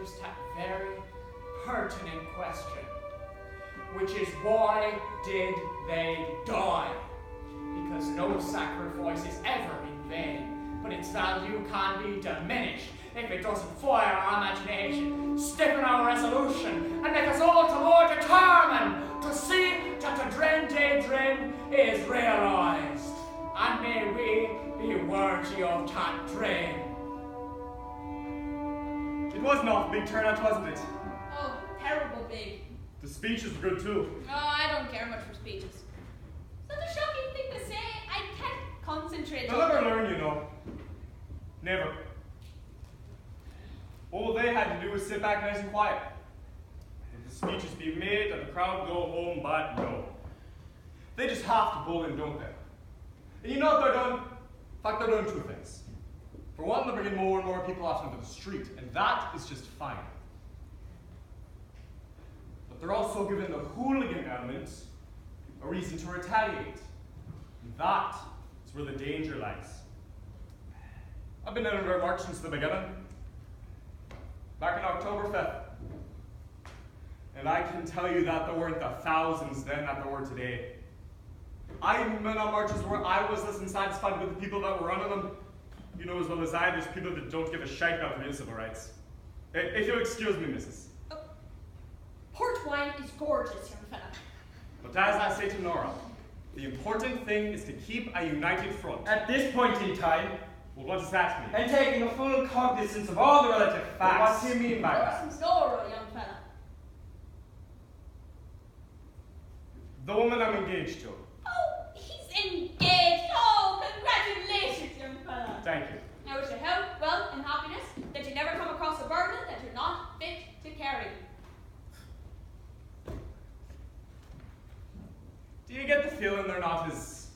answers that very pertinent question, which is why did they die? Because no sacrifice is ever in vain, but its value can be diminished if it doesn't fire our imagination, stiffen our resolution, and make us all the more determined to see that the dream daydream is realized. And may we be worthy of that dream. It was an awful big turnout, wasn't it? Oh, terrible big. The speeches were good too. Oh, I don't care much for speeches. Such a shocking thing to say. I can't concentrate. They'll never learn, you know. Never. All they had to do was sit back nice and quiet. Let the speeches be made and the crowd go home, but no. They just have to bull in, don't they? And you know what they're doing? In fact, they're doing two things. For one, they're bringing more and more people out into the street, and that is just fine. But they're also giving the hooligan element a reason to retaliate. And that is where the danger lies. I've been in Edinburgh March since the beginning. Back in October 5th. And I can tell you that there weren't the thousands then that there were today. I've been on marches where I was less than satisfied with the people that were running them. You know as well as I, there's people that don't give a shite about real civil rights. If you'll excuse me, missus. Oh, port wine is gorgeous, young fella. But as I say to Nora, the important thing is to keep a united front. At this point in time, Well, what does that mean? and taking a full cognizance of all the relative facts. What do you mean by that? Some Nora, young fella. The woman I'm engaged to. Oh, he's engaged. Oh, congratulations, young fella. Thank you. I wish you health, wealth, and happiness, that you never come across a burden that you're not fit to carry. Do you get the feeling they're not as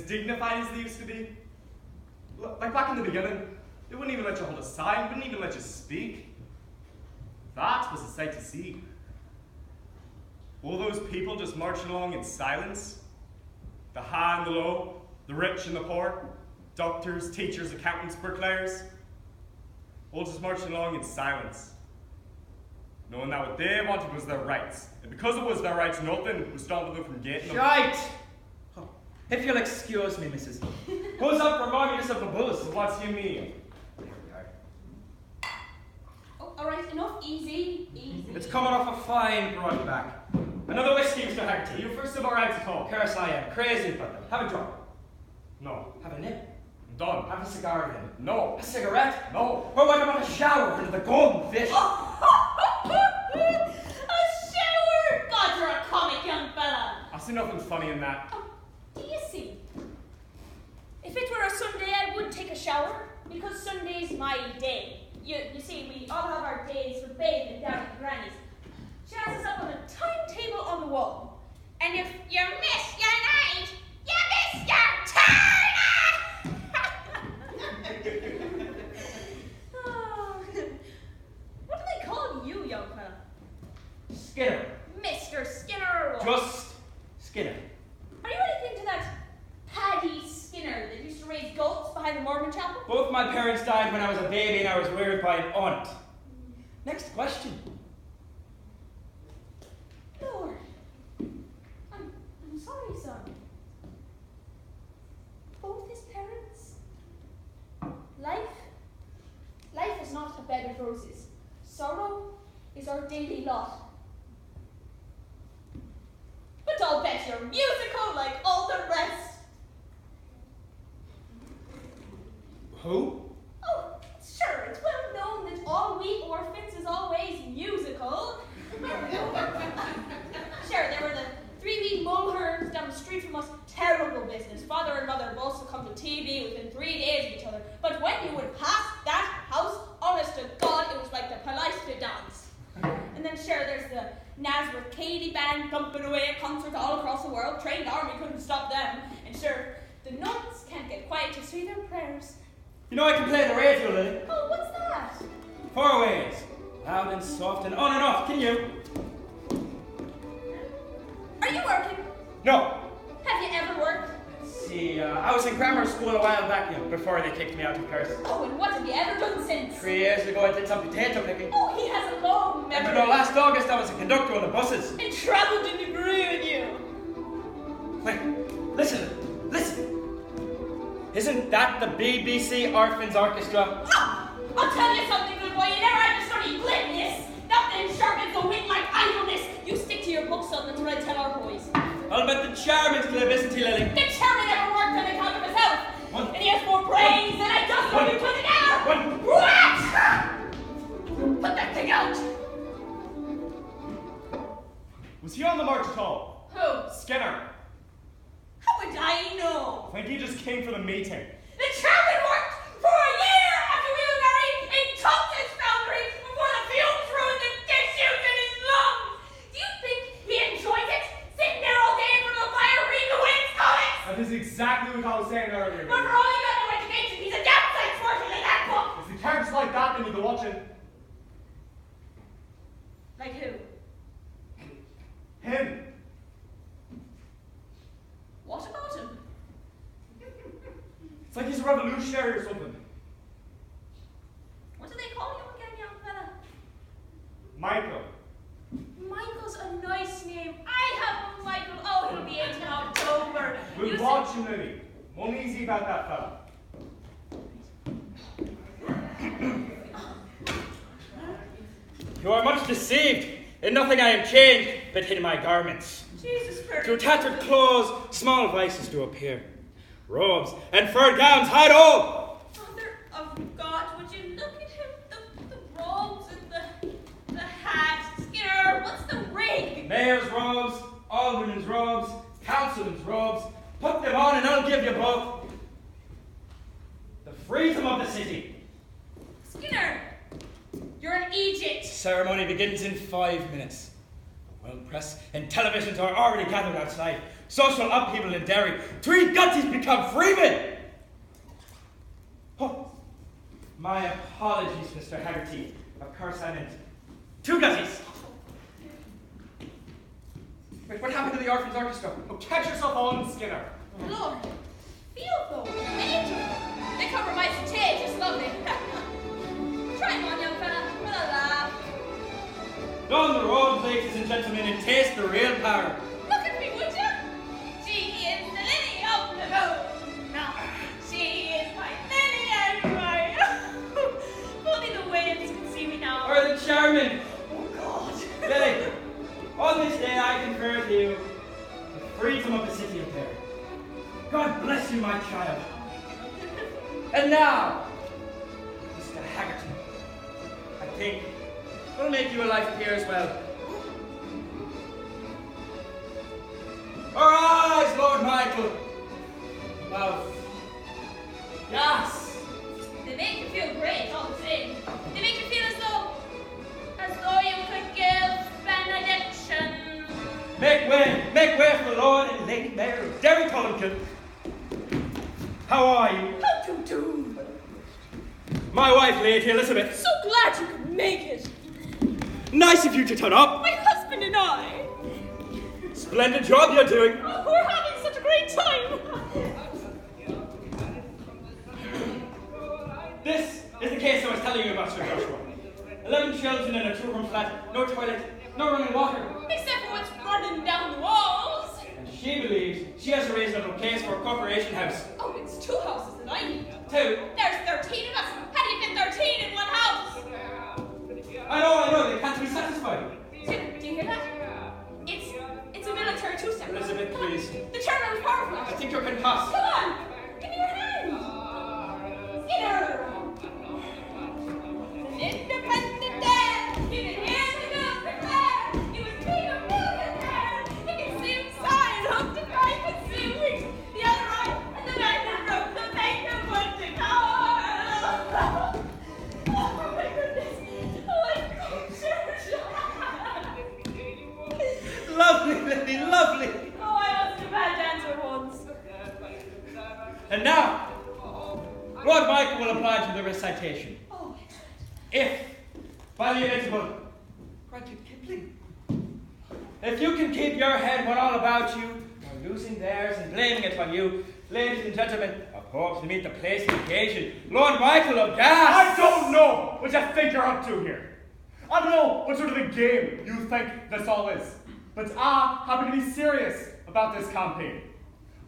dignified as they used to be? Like back in the beginning, they wouldn't even let you hold a sign, wouldn't even let you speak. That was a sight to see. All those people just marching along in silence. The high and the low, the rich and the poor, doctors, teachers, accountants, bricklayers, all just marching along in silence. Knowing that what they wanted was their rights. And because it was their rights, nothing was stopping them from getting them. Shite! Oh, if you'll excuse me, Mrs. Who's up reminding us of the buzz? What do you mean? Oh, all right, enough. Easy, easy. It's coming off a fine broad back. Another whiskey, Mr. Are Haggerty. you first of all right to Of talk? course I am. Crazy about them. Have a drop. No. Have a nip. I'm done. Have a cigar then. No. A cigarette? No. Or what about a shower under the golden fish? A shower! God, you're a comic, young fella. I see nothing funny in that. Oh, do you see? If it were a Sunday, I would take a shower, because Sunday's my day. You see, we all have our days for bathing down at Granny's. She has us up on a timetable on the wall. And if you miss your night, you miss your turn! Oh. What do they call you, young fella? Skinner. Mr. Skinner or what? Just Skinner. Are you anything to that Paddy Skinner that used to raise goats behind the Mormon chapel? Both my parents died when I was a baby and I was reared by an aunt. Next question. Lord, I'm sorry, son. Both his parents? Life is not a bed of roses. Sorrow is our daily lot. But I'll bet you're musical like all the rest. Who? Oh, sure, it's well known that all we orphans is always musical. Sure, there were the three wee mulhers down the street from us. Terrible business. Father and mother both succumbed to TB within 3 days of each other. But when you would pass that house, honest to God, it was like the Palaista dance. And then sure, there's the Nazareth Katy band thumping away at concerts all across the world. Trained army couldn't stop them. And sure, the nuns can't get quiet to say their prayers. You know I can play the radio, Lily. Oh, what's that? 4 ways. Loud and soft and on and off. Can you? Are you working? No. Have you ever worked? See, I was in grammar school a while back, you know, before they kicked me out of Curse. Oh, and what have you ever done since? 3 years ago I did some potato picking. Oh, he has a long And memory. you know, last August I was a conductor on the buses. And travelled in the grey with you. Wait, listen. Isn't that the BBC Orphans Orchestra? Ah, I'll tell you something, good boy. You never had to study glibness. Nothing sharpens the wit like idleness. You stick to your books, son. That's what I tell our boys. I'll bet the chairman's glib, isn't he, Lily? The chairman never worked on account of himself. One. And he has more brains than I just when you put it out. One. What? Put that thing out. Was he on the march at all? Who? Skinner. How would I know? I think he just came for the meeting. The chairman worked for a year after we were married in Thompson's foundry before the fumes ruined the tissues in his lungs. Do you think he enjoys it? Sitting there all day in front of the fire reading the Wayne's comics? That is exactly what I was saying earlier. But for all he got no education, he's a damn sight smarter than that book. If the character's like that, then you go watching Like who? him. What about him? It's like he's a revolutionary or something. What do they call you again, young fella? Michael. Michael's a nice name. I have a Michael. Oh, he'll be 8 in October. We'll You watch him, Lily. Won't easy about that fella. You are much deceived. In nothing I am changed, but in my garments. Jesus Christ. Through tattered clothes, small vices do appear. Robes and fur gowns hide all. Mother of God, would you look at him? The robes and the hat. Skinner, what's the ring? Mayor's robes, aldermen's robes, councilman's robes. Put them on and I'll give you both the freedom of the city. Skinner, you're in Egypt. Ceremony begins in 5 minutes. The world press and televisions are already gathered outside. Social upheaval in Derry. 3 gutties become freemen. Oh, my apologies, Mr. Haggerty. Of course I meant 2 gutties. Wait, what happened to the Orphans Orchestra? Oh, catch yourself on, Skinner. Lord, feel though. They cover my stage. It's lovely. Try him on, young fella, with a laugh. Don the robes, ladies and gentlemen, and taste the real power. Look at me, would you? She is the lily of the valley. No, she is my lily and my. Only the winds can see me now. Or the chairman. Oh God. Lily, on this day I confer to you the freedom of the city of Derry. God bless you, my child. And now, Mr. Haggerty, I think we'll make you a life peer as well. Arise, Lord Michael. Love. Yes! They make you feel great all the same. They make you feel as though you could give benediction. Make way for the Lord and Lady Mayor of Derry Culligan. How are you? How to do? My wife, Lady Elizabeth. So glad you could make it. Nice of you to turn up. My husband and I. Splendid job you're doing. Oh, we're having such a great time. This is the case I was telling you about, Sir Joshua. 11 children in a 2-room flat, no toilet, no running water. Except for what's running down the walls. And she believes she has a reasonable case for a corporation house. Oh, it's 2 houses that I need. 2. There's 13 of us. How do you fit 13 in one house? I know, they can't be satisfied. Do you hear that? It's a military 2-step. Elizabeth, Come on. please. The chairman was powerful. I think you can pass. Come on. Give me your hand. Skinner. An independent dad. He didn't hear the news prepare. He was being a millionaire. He could see inside. Hooked and I could see weak. The other eye and the man that broke the bank and went to car. Oh my goodness. Oh my gosh. Lovely, Lily, lovely. Oh, I was a bad dancer once. And now, Lord Michael will apply to the recitation. Oh, If, by the inevitable, Rudyard Kipling, if you can keep your head when all about you are losing theirs and blaming it on you, ladies and gentlemen of hope to meet the place of occasion. Lord Michael of Gas! I don't know what you think you're up to here. I don't know what sort of a game you think this all is. But I happen to be serious about this campaign.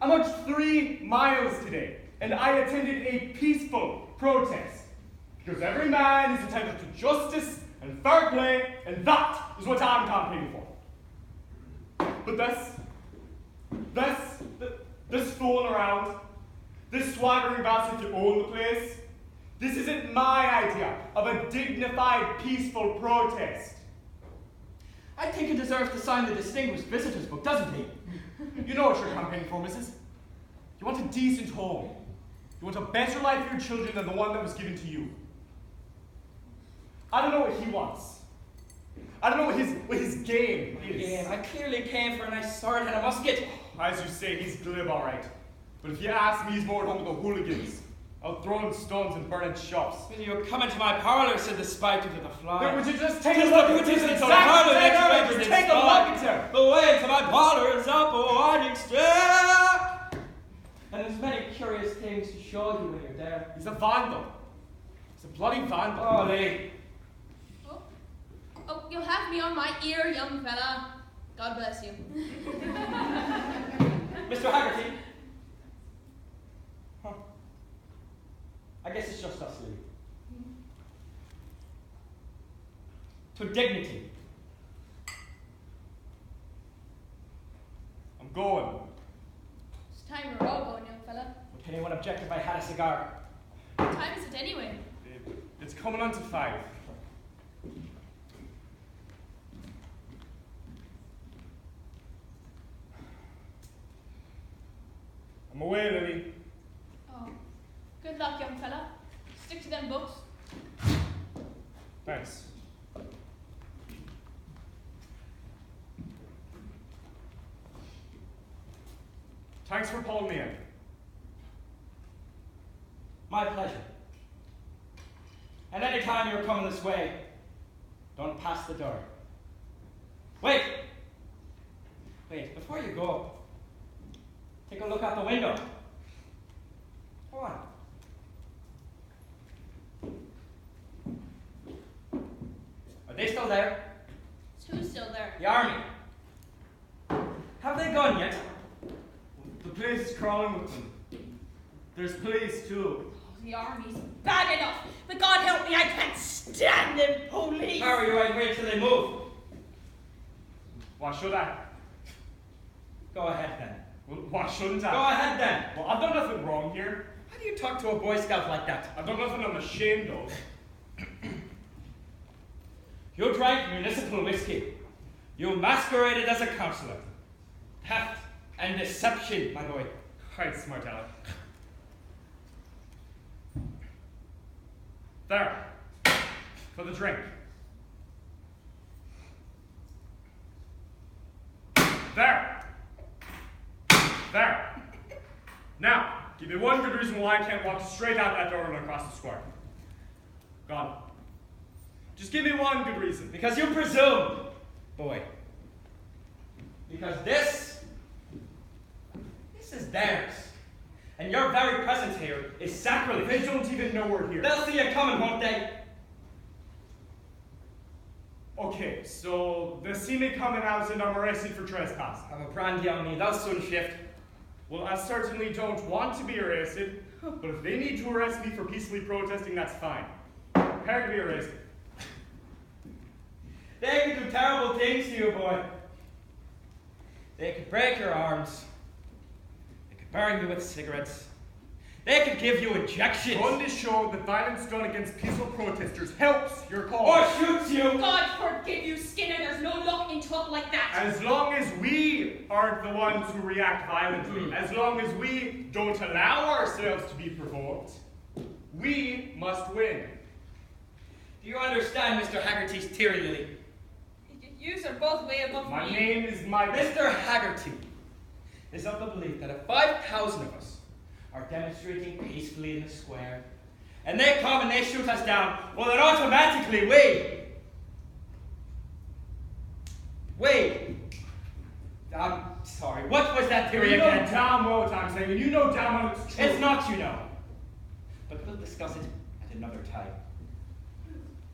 I marched 3 miles today, and I attended a peaceful protest. Because every man is entitled to justice and fair play, and that is what I'm campaigning for. But this fooling around, this swaggering about if you own the place, this isn't my idea of a dignified, peaceful protest. I think he deserves to sign the Distinguished Visitors Book, doesn't he? You know what you're campaigning for, missus. You want a decent home. You want a better life for your children than the one that was given to you. I don't know what he wants. I don't know what his game is. Yeah, I clearly came for a nice sword and a musket. As you say, he's glib, all right. But if you ask me, he's more at home with the hooligans. Out throwing stones and burning shops. When you come into my parlour, said the spider to the fly. Then would you just take a Just look look at at this this exact parlour thing next out to of it, it? Take a look at him. The way to my parlour is up a winding stair. And there's many curious things to show you when you're there. He's a vandal. He's a bloody vandal. Oh, Lee. Oh, you'll have me on my ear, young fella. God bless you. Mr. Haggerty. Huh. I guess it's just us, Lee. To dignity. I'm going. It's time we're all going, young fella. Would anyone object if I had a cigar? What time is it anyway? It's coming on to 5. I'm away, Lily. Oh, good luck, young fella. Stick to them books. Thanks. Thanks for pulling me in. My pleasure. And any time you're coming this way, don't pass the door. Wait! Wait, before you go, take a look out the window. Go on. Are they still there? Who's still there? The army. Have they gone yet? The place is crawling with them. There's police too. Oh, the army's bad enough, but God help me, I can't stand them police. How are you right wait till they move? Why should I? Go ahead then. Well, why shouldn't I? Go ahead then. Well, I've done nothing wrong here. How do you talk to a Boy Scout like that? I've done nothing I'm ashamed of. You drank municipal whiskey. You masqueraded as a councillor. Theft and deception, my boy. Right, smart aleck. There. For the drink. There. There. Now, give me one good reason why I can't walk straight out that door and across the square. Gone. Just give me one good reason. Because you presumed, boy. Because this is theirs. And your very presence here is sacrilege. They don't even know we're here. They'll see you coming, won't they? Okay, so they see me coming out and I'm arrested for trespassing. Have a brandy on me, they'll soon shift. Well, I certainly don't want to be arrested, but if they need to arrest me for peacefully protesting, that's fine. Prepare to be arrested. They could do terrible things to you, boy. They could break your arms. They could burn you with cigarettes. They could give you injections. On this show that violence done against peaceful protesters helps your cause. Or shoots you. God forgive you, Skinner, there's no luck in talk like that. As long as we aren't the ones who react violently, as long as we don't allow ourselves to be provoked, we must win. Do you understand Mr. Haggerty's theory, Lily? Yous are both way above My me. name is Michael. Mr. Haggerty is of the belief that if 5,000 of us are demonstrating peacefully in the square, and they come and they shoot us down, well then automatically we I'm sorry. What was that theory You know again? damn well what I'm saying, and you know damn well it's true. It's not, you know. But we'll discuss it at another time.